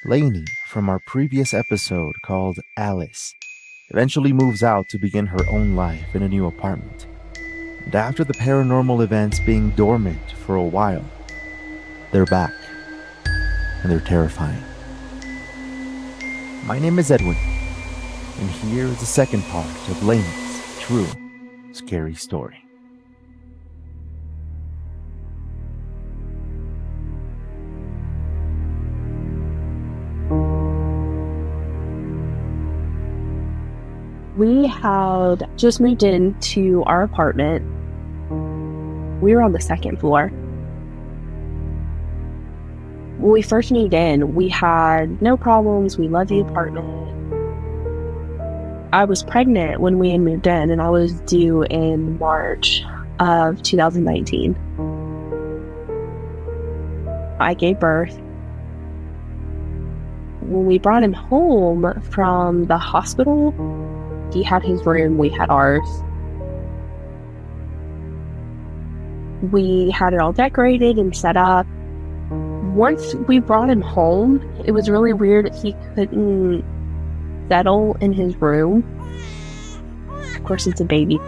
Lainey, from our previous episode called Alice, eventually moves out to begin her own life in a new apartment. And after the paranormal events being dormant for a while, they're back. And they're terrifying. My name is Edwin, and here is the second part of Lainey's true scary story. We had just moved into our apartment. We were on the second floor. When we first moved in, we had no problems. We loved the apartment. I was pregnant when we had moved in, and I was due in March of 2019. I gave birth. When we brought him home from the hospital, he had his room, we had ours. We had it all decorated and set up. Once we brought him home, it was really weird that he couldn't settle in his room. Of course, it's a baby,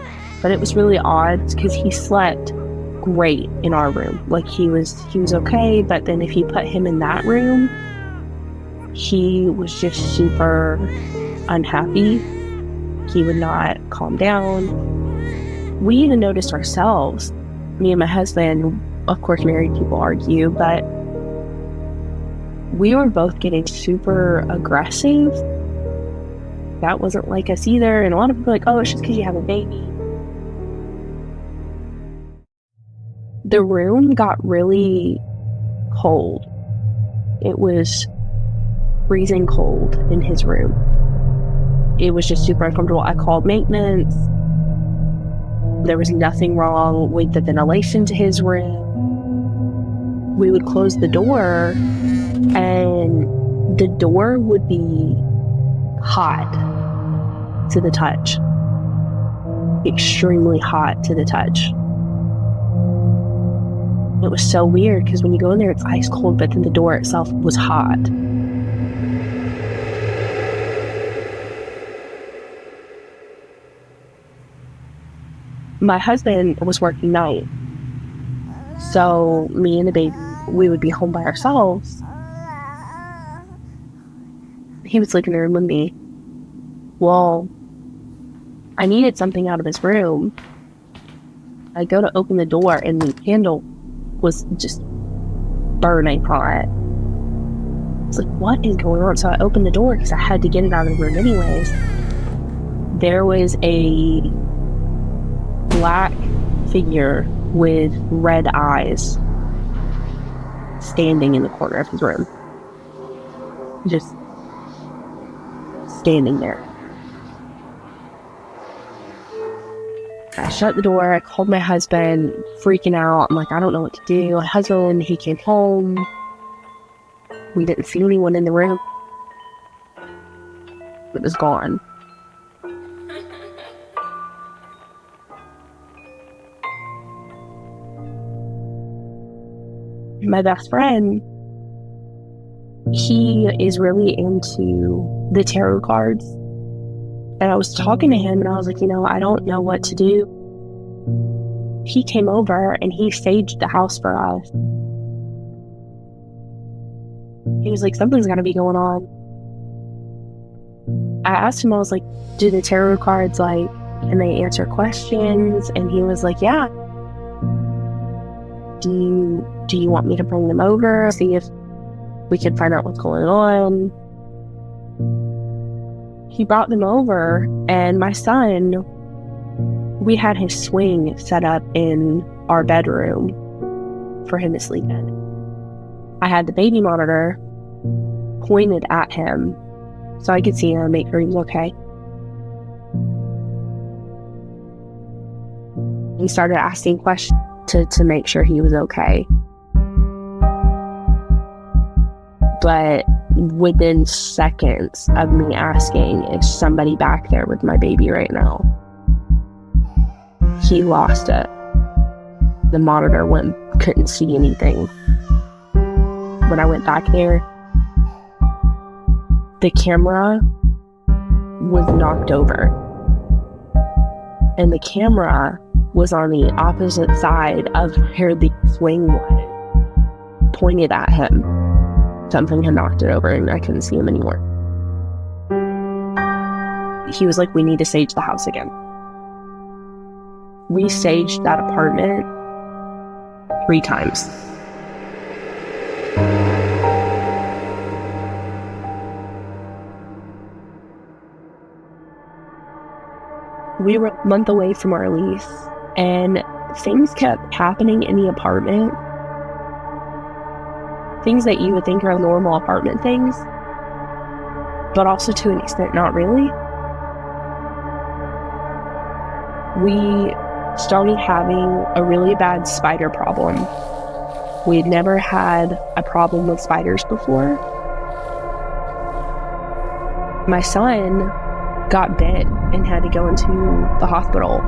but it was really odd because he slept great in our room. Like he was okay, but then if you put him in that room, he was just super unhappy. He would not calm down. We even noticed ourselves. Me and my husband, of course, married people argue, but we were both getting super aggressive. That wasn't like us either. And a lot of people are like, oh, it's just because you have a baby. The room got really cold. It was freezing cold in his room. It was just super uncomfortable. I called maintenance. There was nothing wrong with the ventilation to his room. We would close the door, and the door would be hot to the touch. Extremely hot to the touch. It was so weird because when you go in there, it's ice cold, but then the door itself was hot. My husband was working night, so me and the baby, we would be home by ourselves. He was sleeping in the room with me. Well, I needed something out of his room. I go to open the door, and the candle was just burning hot. I was like, what is going on? So I opened the door because I had to get it out of the room anyways. There was a black figure with red eyes standing in the corner of his room. Just standing there. I shut the door. I called my husband, freaking out. I'm like, I don't know what to do. My husband, he came home. We didn't see anyone in the room. It was gone. My best friend, he is really into the tarot cards. And I was talking to him and I was like, I don't know what to do. He came over and he saged the house for us. He was like, something's gotta be going on. I asked him, I was like, do the tarot cards can they answer questions? And he was like, yeah. Do you want me to bring them over, see if we can find out what's going on? He brought them over, and my son, we had his swing set up in our bedroom for him to sleep in. I had the baby monitor pointed at him so I could see him and make sure he was okay. He started asking questions to make sure he was okay. But within seconds of me asking, is somebody back there with my baby right now? He lost it. The monitor couldn't see anything. When I went back there, the camera was knocked over. And the camera was on the opposite side of where the swing was, pointed at him. Something had knocked it over and I couldn't see him anymore. He was like, we need to sage the house again. We saged that apartment 3 times. We were a month away from our lease, and things kept happening in the apartment. Things that you would think are normal apartment things, but also to an extent not really. We started having a really bad spider problem. We had never had a problem with spiders before. My son got bit and had to go into the hospital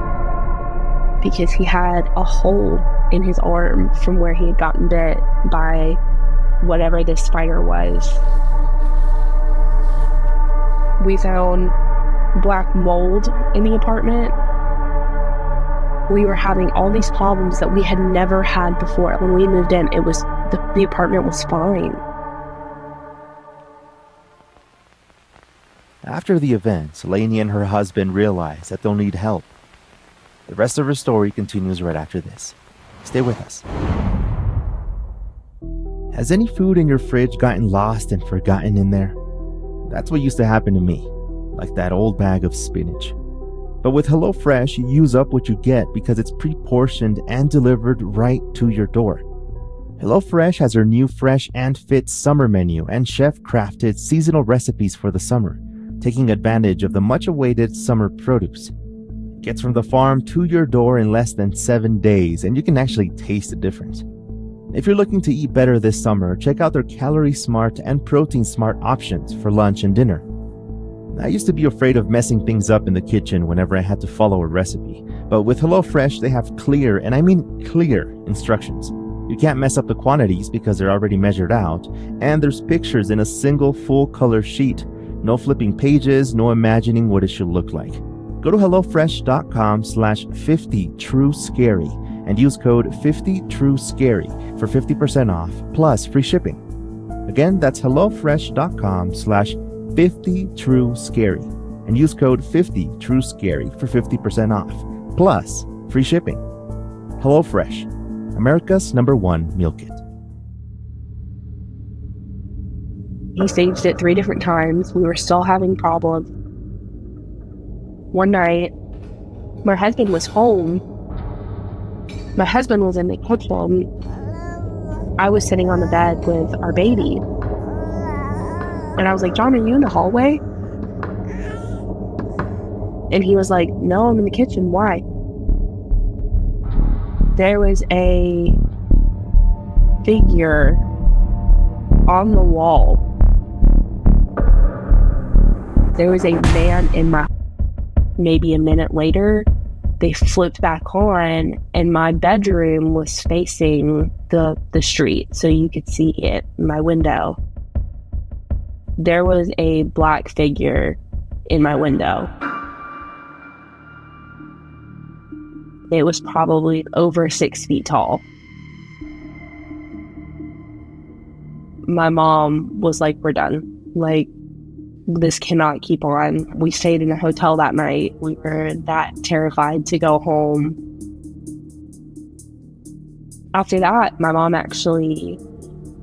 because he had a hole in his arm from where he had gotten bit by whatever this spider was. We found black mold in the apartment. We were having all these problems that we had never had before. When we moved in, it was the apartment was fine. After the event, Lainey and her husband realize that they'll need help. The rest of her story continues right after this. Stay with us. Has any food in your fridge gotten lost and forgotten in there? That's what used to happen to me, like that old bag of spinach. But with HelloFresh, you use up what you get because it's pre-portioned and delivered right to your door. HelloFresh has her new Fresh and Fit summer menu and chef-crafted seasonal recipes for the summer, taking advantage of the much-awaited summer produce. It gets from the farm to your door in less than 7 days, and you can actually taste the difference. If you're looking to eat better this summer, check out their Calorie Smart and Protein Smart options for lunch and dinner. I used to be afraid of messing things up in the kitchen whenever I had to follow a recipe, but with HelloFresh, they have clear, and I mean clear, instructions. You can't mess up the quantities because they're already measured out, and there's pictures in a single full-color sheet. No flipping pages, no imagining what it should look like. Go to HelloFresh.com/50TrueScary and use code 50TrueScary for 50% off plus free shipping. Again, that's HelloFresh.com/50TrueScary and use code 50TrueScary for 50% off plus free shipping. HelloFresh, America's #1 meal kit. He saged it 3 different times. We were still having problems. One night, my husband was home. My husband was in the kitchen. I was sitting on the bed with our baby. And I was like, John, are you in the hallway? And he was like, no, I'm in the kitchen. Why? There was a figure on the wall. There was a man in my... Maybe a minute later, they flipped back on, and my bedroom was facing the street, so you could see it in my window. There was a black figure in my window. It was probably over 6 feet tall. My mom was like, we're done. Like, this cannot keep on. We stayed in a hotel that night. We were that terrified to go home. After that, my mom actually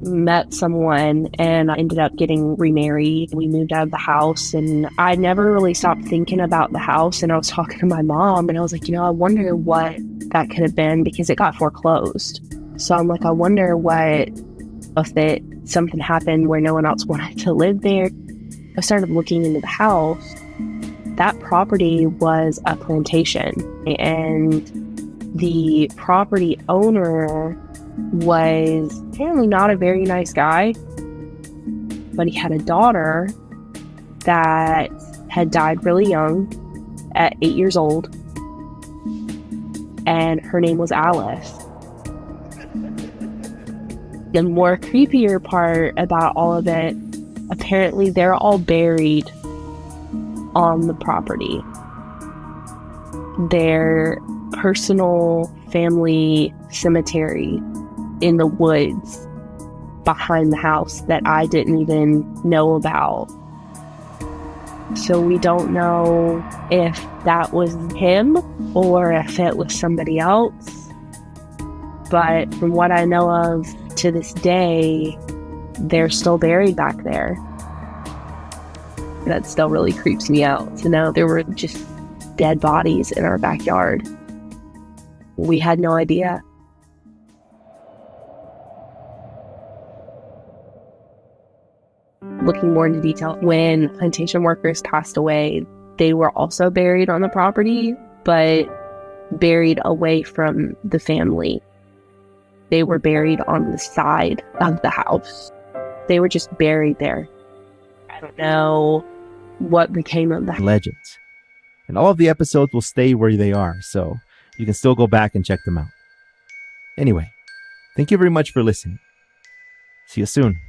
met someone and I ended up getting remarried. We moved out of the house and I never really stopped thinking about the house. And I was talking to my mom and I was like, I wonder what that could have been because it got foreclosed. So I'm like, I wonder what if something happened where no one else wanted to live there. I started looking into the house. That property was a plantation, and the property owner was apparently not a very nice guy, but he had a daughter that had died really young at 8 years old, and her name was Alice. The more creepier part about all of it Apparently, they're all buried on the property. Their personal family cemetery in the woods behind the house that I didn't even know about. So we don't know if that was him or if it was somebody else. But from what I know of to this day, they're still buried back there. That still really creeps me out to know there were just dead bodies in our backyard. We had no idea. Looking more into detail, when plantation workers passed away, they were also buried on the property, but buried away from the family. They were buried on the side of the house. They were just buried there. I don't know what became of the legends. And all of the episodes will stay where they are, so you can still go back and check them out. Anyway, thank you very much for listening. See you soon.